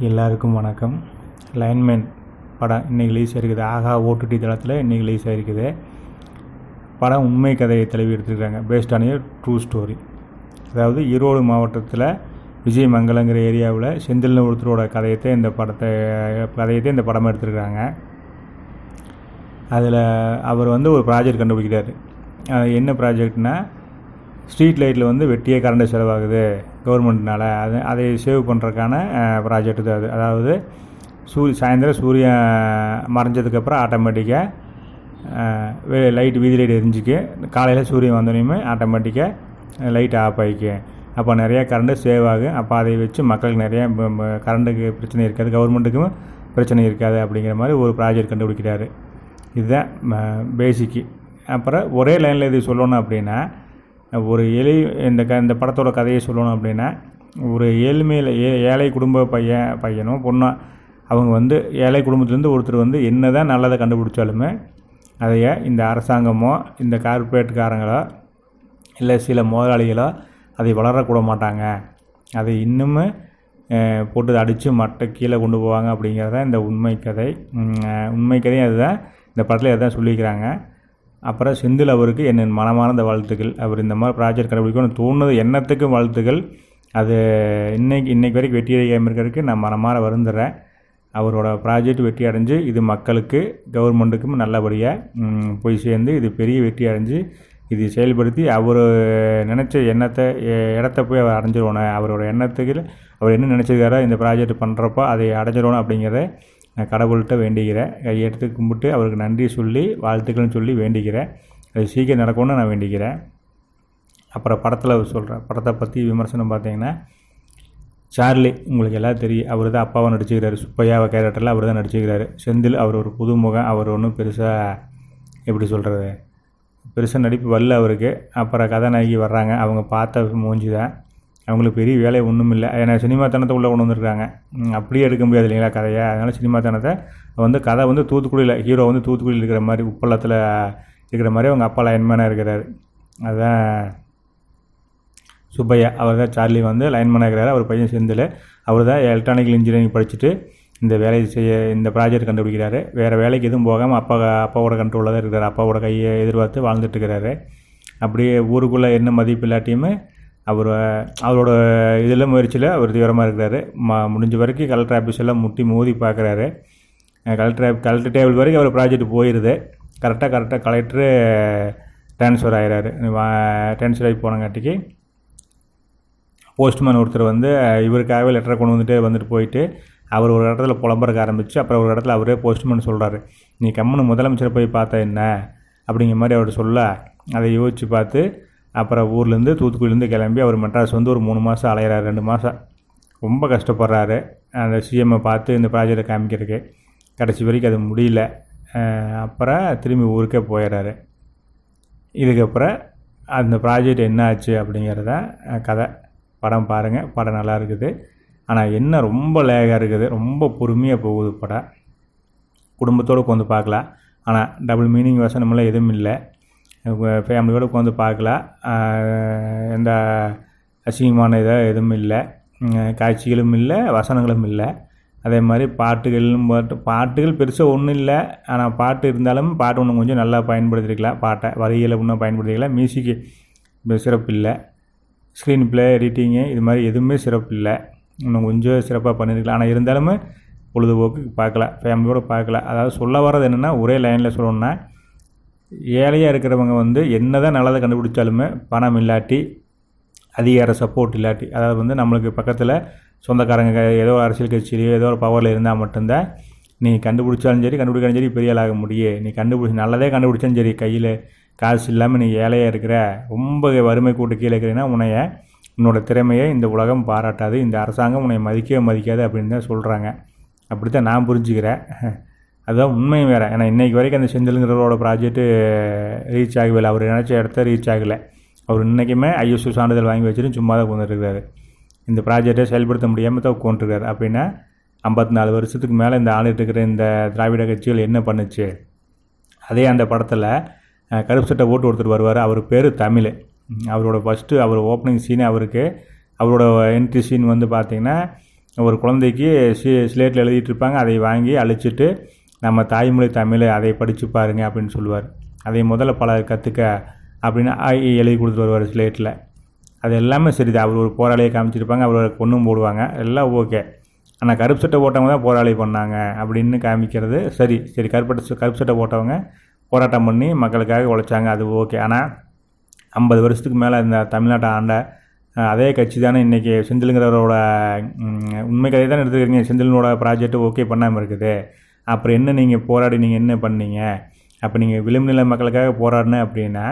எல்லாருக்கும் வணக்கம். லைன்மேன் படம் இன்றைக்கி ரிலீஸ் ஆகிருக்குது. ஆகா ஓடிடி தளத்தில் இன்றைக்கி ரிலீஸ் ஆகிருக்குது. படம் உண்மை கதையை தழுவி எடுத்துருக்காங்க. Based on true story. அதாவது ஈரோடு மாவட்டத்தில் விஜயமங்கலங்கிற ஏரியாவில் செந்தில்னு ஒருத்தரோட கதையத்தை இந்த படமாக எடுத்துருக்காங்க. அதில் அவர் ஒரு ப்ராஜெக்ட் கண்டுபிடிக்கிறார். என்ன ப்ராஜெக்ட்னால், ஸ்ட்ரீட் லைட்டில் வெட்டியே கரண்ட் செலவாகுது கவர்மெண்ட்னால். அதை சேவ் பண்ணுறதுக்கான ப்ராஜெக்ட் தான் அது. அதாவது சாயந்தரம் சூரியன் மறைஞ்சதுக்கப்புறம் ஆட்டோமேட்டிக்காக வீதி லைட் எரிஞ்சிக்கு, காலையில் சூரியன் வந்தோடனே ஆட்டோமேட்டிக்காக லைட் ஆஃப் ஆகிக்கும். அப்போ நிறையா கரண்ட்டு சேவ் ஆகும். அப்போ அதை வச்சு மக்களுக்கு நிறையா கரண்ட்டுக்கு பிரச்சனை இருக்காது, கவர்மெண்ட்டுக்கும் பிரச்சனை இருக்காது அப்படிங்கிற மாதிரி ஒரு ப்ராஜெக்ட் கண்டுபிடிக்கிறாரு. இதுதான் பேசிக்கு. அப்புறம் ஒரே லைனில் இது சொல்லணும் அப்படின்னா, ஒரு இந்த படத்தோட கதையை சொல்லணும் அப்படின்னா, ஒரு ஏழை குடும்ப பையனும் பொண்ணும் அவங்க ஏழை குடும்பத்துலேருந்து ஒருத்தர் என்ன தான் நல்லதை கண்டுபிடிச்சாலுமே அதையே இந்த அரசாங்கமோ இந்த கார்ப்பரேட்காரங்களோ இல்லை சில முதலாளிகளோ அதை வளரக்கூட மாட்டாங்க. அதை இன்னுமே போட்டு அடித்து மட்டை கீழே கொண்டு போவாங்க அப்படிங்கிறதான் இந்த உண்மை கதை. அதுதான் இந்த படத்தில் அதுதான் சொல்லிக்கிறாங்க. அப்புறம் செந்தில் அவருக்கு என் மனமார்ந்த வாழ்த்துக்கள். அவர் இந்த மாதிரி ப்ராஜெக்ட் கண்டுபிடிக்கணும்னு தோணுது எண்ணத்துக்கும் வாழ்த்துக்கள். அது இன்னைக்கு வரைக்கும் வெற்றி அடையாமல் இருக்கிறதுக்கு நான் மனமாற வருந்துறேன். அவரோட ப்ராஜெக்ட் வெற்றி அடைஞ்சு இது மக்களுக்கு கவர்மெண்ட்டுக்கும் நல்லபடியாக போய் சேர்ந்து இது பெரிய வெற்றி அடைஞ்சு இது செயல்படுத்தி அவர் நினச்ச இடத்த போய் அவர் அடைஞ்சிடணும். அவரோட எண்ணத்துக்கு அவர் என்ன நினச்சிருக்காரோ இந்த ப்ராஜெக்ட் பண்ணுறப்போ அதை அடைஞ்சிடணும் அப்படிங்கிறத நான் கடவுள்கிட்ட வேண்டிக்கிறேன். கையெடுத்து கும்பிட்டு அவருக்கு நன்றி சொல்லி வாழ்த்துக்கள்னு சொல்லி வேண்டிக்கிறேன். அது சீக்கிரம் நடக்கும்னு நான் வேண்டிக்கிறேன். அப்புறம் படத்தை பற்றி விமர்சனம் பார்த்தீங்கன்னா, சார்லி உங்களுக்கு எல்லாம் தெரியும். அவர் தான் அப்பாவை நடிச்சுக்கிறாரு. சுப்பையாவை கேரக்டரில் அவர் தான் நடிச்சுக்கிறாரு. செந்தில் அவர் ஒரு புதுமுகம். அவர் ஒன்றும் பெருசாக நடிப்பு வரல அவருக்கு. அப்புறம் கதாநாயகி வர்றாங்க. அவங்க பார்த்த மூஞ்சி தான். அவங்களுக்கு பெரிய வேலை ஒன்றும் இல்லை. ஏன்னா சினிமாத்தனத்தை உள்ளே கொண்டு வந்துருக்காங்க. அப்படியே எடுக்க முடியாது இல்லைங்களா கதையை. அதனால் சினிமாத்தனத்தை கதை தூத்துக்குடியில் ஹீரோ தூத்துக்குடியில் இருக்கிற மாதிரி, உப்பளத்தில் இருக்கிற மாதிரி அவங்க அப்பா லைன்மேனாக இருக்கிறார். அதுதான் சுப்பையா. அவர் தான் சார்லி லைன்மேனாக இருக்கிறார். அவர் பையன் செந்தில். அவர் தான் எலக்ட்ரானிக்கல் இன்ஜினியரிங் படிச்சுட்டு இந்த வேலையை இந்த ப்ராஜெக்ட் கண்டுபிடிக்கிறாரு. வேறு வேலைக்கு எதுவும் போகாமல் அப்பாவோட கண்ட்ரோலில் தான் இருக்கிறார். அப்பாவோட கையை எதிர்பார்த்து வாழ்ந்துட்டுருக்கிறாரு. அப்படியே ஊருக்குள்ளே என்ன மதிப்பு இல்லாட்டியுமே அவரோட இதில் முயற்சியில் அவர் தீவிரமாக இருக்கிறாரு. முடிஞ்ச வரைக்கும் கலெக்டர் ஆஃபீஸ் எல்லாம் மோதி பார்க்குறாரு. கலெக்டர் டேபிள் வரைக்கும் அவர் ப்ராஜெக்ட் போயிடுது. கரெக்டாக கலெக்டரு ட்ரான்ஸ்ஃபர் ஆகிறாரு. ட்ரான்ஸ்ஃபர் ஆகி போனங்காட்டிக்கு போஸ்ட்மேன் ஒருத்தர் இவருக்காகவே லெட்டரை கொண்டு வந்துட்டு போயிட்டு அவர் ஒரு இடத்துல புலம்புறக்க ஆரம்பித்து, அப்புறம் ஒரு இடத்துல அவரே போஸ்ட்மேன் சொல்கிறாரு, நீ கம்முன்னு முதலமைச்சரை போய் பார்த்தா என்ன அப்படிங்கிற மாதிரி அவர் சொல்ல, அதை யோசித்து பார்த்து அப்புறம் ஊர்லேருந்து தூத்துக்குடியிலேருந்து கிளம்பி அவர் மெட்ராஸ் ஒரு 3 மாதம் அலையிறாரு. 2 மாதம் ரொம்ப கஷ்டப்படுறாரு. அந்த சிஎம்மை பார்த்து இந்த ப்ராஜெக்டை காமிக்கிறதுக்கு கடைசி வரைக்கும் அது முடியல. அப்புறம் திரும்பி ஊருக்கே போயிடுறாரு. இதுக்கப்புறம் அந்த ப்ராஜெக்ட் என்ன ஆச்சு அப்படிங்கிறத கதை. படம் பாருங்கள். படம் நல்லா இருக்குது. ஆனால் என்ன ரொம்ப லேகாக இருக்குது. ரொம்ப பொறுமையாக போகுது படம். குடும்பத்தோடு உட்காந்து பார்க்கலாம். ஆனால் டபுள் மீனிங் வசனமெல்லாம் எதுவும் இல்லை. ஃபேமிலியோடு உட்காந்து பார்க்கலாம். எந்த அசிங்கமான இதாக எதுவும் இல்லை. காட்சிகளும் இல்லை, வசனங்களும் இல்லை. அதே மாதிரி பாட்டுகள் பெருசாக ஒன்றும் இல்லை. ஆனால் பாட்டு இருந்தாலும் பாட்டு ஒன்று கொஞ்சம் நல்லா பயன்படுத்திருக்கலாம். வரிகளை இன்னும் பயன்படுத்திக்கலாம். மியூசிக்கு சிறப்பு இல்லை. ஸ்க்ரீன் ப்ளே, எடிட்டிங்கு இது மாதிரி எதுவுமே சிறப்பு இல்லை. இன்னும் கொஞ்சம் சிறப்பாக பண்ணியிருக்கலாம். ஆனால் இருந்தாலுமே பொழுதுபோக்கு பார்க்கலாம், ஃபேமிலியோடு பார்க்கலாம். அதாவது சொல்ல வர்றது என்னென்னா, ஒரே லைனில் சொல்லணுன்னா, ஏழையாக இருக்கிறவங்க என்ன தான் நல்லதை கண்டுபிடிச்சாலுமே பணம் இல்லாட்டி, அதிகார சப்போர்ட் இல்லாட்டி, அதாவது நம்மளுக்கு பக்கத்தில் சொந்தக்காரங்க ஏதோ அரசியல் கட்சியிலையோ ஏதோ ஒரு பவரில் இருந்தால் மட்டும்தான் நீ கண்டுபிடிச்சாலும் சரி கண்டுபிடிக்காலும் சரி பெரிய ஆளாக முடியும். நீ நல்லதே கண்டுபிடிச்சாலும் சரி கையில் காசு இல்லாமல் நீ ஏழையாக இருக்கிற, ரொம்ப வறுமை கூட்டு கீழே இருக்கிறீங்கன்னா உன்னோட திறமையை இந்த உலகம் பாராட்டாது, இந்த அரசாங்கம் உன்னை மதிக்காது அப்படின்னு தான் சொல்கிறாங்க. அப்படி தான் நான் புரிஞ்சுக்கிறேன். அதுதான் உண்மையும் வேறு. ஏன்னா இன்றைக்கி வரைக்கும் அந்த செந்திலுங்கிறவரோட ப்ராஜெக்ட்டு ரீச் ஆகவில்லை. அவர் நினச்ச இடத்த ரீச் ஆகலை. அவர் இன்றைக்குமே ஐஎஸ்ஓ சான்றிதழ் வாங்கி வச்சுட்டு சும்மா தான் உட்காந்துருக்காரு. இந்த ப்ராஜெக்டை செயல்படுத்த முடியாமல் தான் உட்காந்துருக்காரு. அப்படின்னா 54 வருஷத்துக்கு மேலே இந்த ஆண்டுட்டு இருக்கிற இந்த திராவிட கட்சிகள் என்ன பண்ணுச்சு? அதே அந்த படத்தில் கருப்பு சட்டை ஓட்டு ஒருத்தர் வருவார். அவர் பேர் தமிழ். அவரோட ஃபஸ்ட்டு அவர் ஓப்பனிங் சீனே அவரோட என்ட்ரி சீன் பார்த்திங்கன்னா ஒரு குழந்தைக்கு ஸ்லேட்டில் எழுதிட்டு இருப்பாங்க, அதை வாங்கி அழிச்சிட்டு நம்ம தாய்மொழி தமிழ் அதை படித்து பாருங்க அப்படின்னு சொல்லுவார். அதை முதல்ல பல கற்றுக்க அப்படின்னு எழுதி கொடுத்துட்டு வருவார் ஸ்லேட்டில். அது எல்லாமே சரி தான். அவர் ஒரு போராளியை காமிச்சிருப்பாங்க, அவர் கொன்னும் போடுவாங்க, எல்லாம் ஓகே. ஆனால் கருப்பு சட்டை போட்டவங்க தான் போராளி பண்ணாங்க அப்படின்னு காமிக்கிறது சரி. கருப்பு சட்டை போட்டவங்க போராட்டம் பண்ணி மக்களுக்காக உழைச்சாங்க, அது ஓகே. ஆனால் 50 வருஷத்துக்கு மேலே இந்த தமிழ்நாட்டை ஆண்ட அதே கட்சி தானே இன்றைக்கி செந்திலுங்கிறவரோட உண்மை கதையை தான் எடுத்துக்கிறீங்க. செந்திலனோட ப்ராஜெக்ட் ஓகே பண்ணாமல் இருக்குது. அப்புறம் என்ன நீங்கள் போராடி நீங்கள் என்ன பண்ணீங்க? அப்போ நீங்கள் விளிம்பு நிலை மக்களுக்காக போராடினேன் அப்படின்னா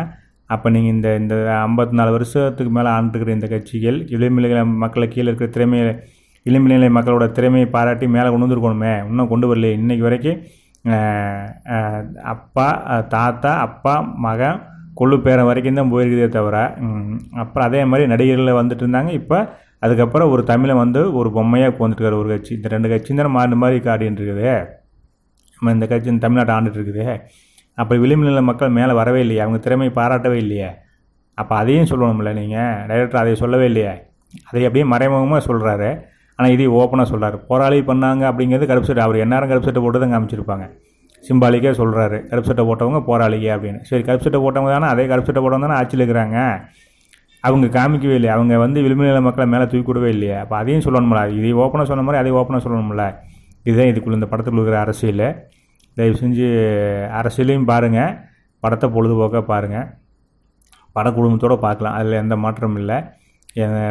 அப்போ நீங்கள் இந்த 54 வருஷத்துக்கு மேலே ஆண்டுக்கிற இந்த கட்சிகள் விளிம்பு நிலை மக்களை கீழே இருக்கிற திறமையை விளிம்பு நிலை மக்களோட திறமையை பாராட்டி மேலே கொண்டு வந்துருக்கணுமே, இன்னும் கொண்டு வரல. இன்றைக்கி வரைக்கும் அப்பா தாத்தா அப்பா மகன் கொள்ளு பேரன் வரைக்கும் தான் போயிருக்குதே தவிர அப்புறம் அதே மாதிரி நடிகர்களில் வந்துட்டு இருந்தாங்க. இப்போ அதுக்கப்புறம் ஒரு தமிழை வந்து ஒரு பொம்மையாக வந்துட்டுருக்காரு ஒரு கட்சி. இந்த 2 கட்சியும் தானே மாறி மாறி காட்டின்னு இருக்குது. நம்ம இந்த கட்சி இந்த தமிழ்நாட்டை ஆண்டுட்டு இருக்குது. அப்போ விளிம்பு நிலை மக்கள் மேலே வரவே இல்லையே, அவங்க திறமையை பாராட்டவே இல்லையே. அப்போ அதையும் சொல்லணும்ல, நீங்கள் டைரக்டர் அதை சொல்லவே இல்லையே. அதை அப்படியே மறைமுகமாக சொல்கிறாரு. ஆனால் இதையும் ஓப்பனாக சொல்கிறார். போராளி பண்ணாங்க அப்படிங்கிறது கருப்பு சட்டை. அவர் எந்நேரம் கருப்பு சட்டை போட்டு தான் காமிச்சிருப்பாங்க. சிம்பாலிக்காக சொல்கிறாரு, கருப்பு சட்டை போட்டவங்க போராளிங்க அப்படின்னு. சரி, கருப்பு சட்டை போட்டவங்க தானே, அதே கருப்பு சட்டை போட்டவங்க தானே ஆட்சியில் இருக்கிறாங்க. அவங்க காமிக்கவே இல்லை, அவங்க வந்து விளிம்பு நிலை மக்களை மேலே தூக்கி விடவே இல்லையே. அப்போ அதையும் சொல்லணும்ல. இதை ஓப்பனாக சொன்ன மாதிரி அதையும் ஓப்பனாக சொல்லணும்ல. இதுதான் இதுக்குள்ளே இந்த படத்துக்குள்ள இருக்கிற அரசியல். தயவு செஞ்சு அரசியலையும் பாருங்கள், படத்தை பொழுதுபோக்காக பாருங்கள். பட குடும்பத்தோடு பார்க்கலாம், அதில் எந்த மாற்றமும் இல்லை.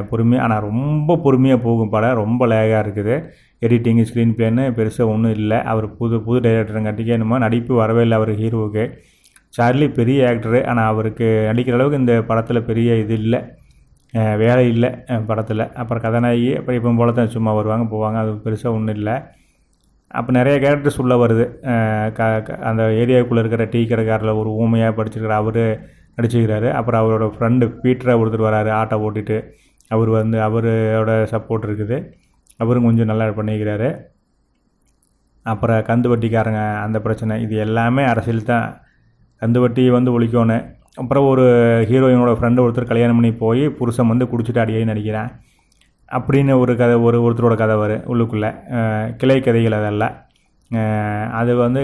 பொறுமையாக, ஆனால் ரொம்ப பொறுமையாக போகும் படம். ரொம்ப லேகாக இருக்குது. எடிட்டிங்கு ஸ்க்ரீன் பிளேன்னு பெருசாக ஒன்றும் இல்லை. அவர் புது டைரக்டருங்காட்டிக்கு என்னமோ நடிப்பு வரவே இல்லை அவர் ஹீரோவுக்கு. சார்லி பெரிய ஆக்டரு, ஆனால் அவருக்கு நடிக்கிற அளவுக்கு இந்த படத்தில் பெரிய இது இல்லை, வேலை இல்லை படத்தில். அப்புறம் கதாநாயகி அப்புறம் இப்போ போல தான் சும்மா வருவாங்க போவாங்க, அது பெருசாக ஒன்றும் இல்லை. அப்போ நிறைய கேரக்டர்ஸ் உள்ளே வருது. அந்த ஏரியாவுக்குள்ளே இருக்கிற டீ கடைக்காரில் ஒரு ஊமையாக படிச்சிருக்கிற அவர் நடிச்சுக்கிறாரு. அப்புறம் அவரோட ஃப்ரெண்டு பீட்டராக ஒருத்தர் வராரு ஆட்டோ ஓட்டிட்டு. அவர் வந்து அவரோட சப்போர்ட் இருக்குது, அவரும் கொஞ்சம் நல்லா பண்ணிக்கிறாரு. அப்புறம் கந்து வட்டிக்காரங்க அந்த பிரச்சனை, இது எல்லாமே அரசியல் தான். கந்து வட்டி வந்து ஒழிக்கணும். அப்புறம் ஒரு ஹீரோயினோட ஃப்ரெண்டு ஒருத்தர் கல்யாணம் பண்ணி போய் புருஷன் வந்து குடிச்சிட்டு அடியாகி நடிக்கிறேன் அப்படின்னு ஒரு கதை, ஒருத்தரோட கதை வரும் உள்ளுக்குள்ளே. கிளை கதைகள் அதெல்லாம். அது வந்து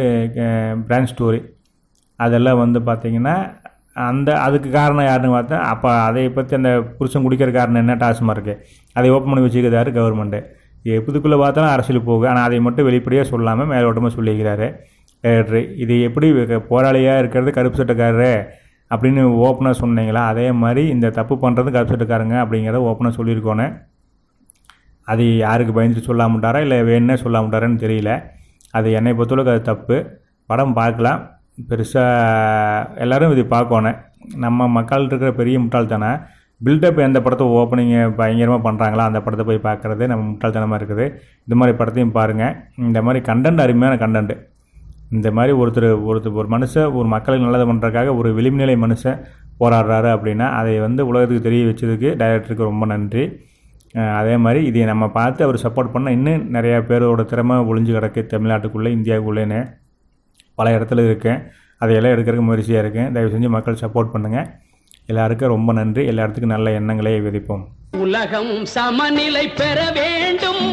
பிராண்ட் ஸ்டோரி. அதெல்லாம் வந்து பார்த்திங்கன்னா அதுக்கு காரணம் யாருன்னு பார்த்தா, அப்போ அதை பற்றி அந்த புருஷன் குடிக்கிற காரணம் என்ன, டாஸ்மார்க்கு, அதை ஓப்பன் பண்ணி வச்சுக்கிறாரு கவர்மெண்ட்டு. எப்போதுக்குள்ளே பார்த்தாலும் அரசியல் போகுது. ஆனால் அதை மட்டும் வெளிப்படையாக சொல்லாமல் மேலோட்டமாக சொல்லிக்கிறாரு டைரக்டர். இது எப்படி போராளியாக இருக்கிறது கருப்பு சட்டைக்காரரு அப்படின்னு ஓப்பனாக சொன்னீங்களா, அதே மாதிரி இந்த தப்பு பண்ணுறது கருப்பு சட்டைக்காரங்க அப்படிங்கிறத ஓப்பனாக சொல்லியிருக்கோன்னு. அது யாருக்கு பயந்துட்டு சொல்லாமட்டாரா இல்லை வேணுன்னே சொல்லாமட்டாரான்னு தெரியல. அது என்னை பொறுத்தளவுக்கு அது தப்பு. படம் பார்க்கலாம், பெருசாக எல்லோரும் இது பார்க்கணும். நம்ம மக்கள் இருக்கிற பெரிய முட்டாள்தானே பில்டப் எந்த படத்தை ஓப்பனிங்கை பயங்கரமாக பண்ணுறாங்களோ அந்த படத்தை போய் பார்க்குறது நம்ம முட்டாள்தனமாக இருக்குது. இந்த மாதிரி படத்தையும் பாருங்கள். இந்த மாதிரி கண்டென்ட் அருமையான கண்டென்ட்டு. இந்த மாதிரி ஒரு மனுஷன் ஒரு மக்களுக்கு நல்லது பண்ணுறதுக்காக ஒரு விளிம்பு நிலை மனுஷன் போராடுறாரு அப்படின்னா அதை வந்து உலகத்துக்கு தெரிய வச்சதுக்கு டைரக்டருக்கு ரொம்ப நன்றி. அதே மாதிரி இதை நம்ம பார்த்து அவர் சப்போர்ட் பண்ணால் இன்னும் நிறையா பேரோட திறமை ஒளிஞ்சு கிடக்கு தமிழ்நாட்டுக்குள்ளே இந்தியாவுக்குள்ளேன்னு பல இடத்துல இருக்கேன். அதையெல்லாம் எடுக்கிறதுக்கு முயற்சியாக இருக்கேன். தயவு செஞ்சு மக்கள் சப்போர்ட் பண்ணுங்கள். எல்லாருக்கும் ரொம்ப நன்றி. எல்லா இடத்துக்கும் நல்ல எண்ணங்களே விதைப்போம். உலகம் சமநிலை பெற வேண்டும்.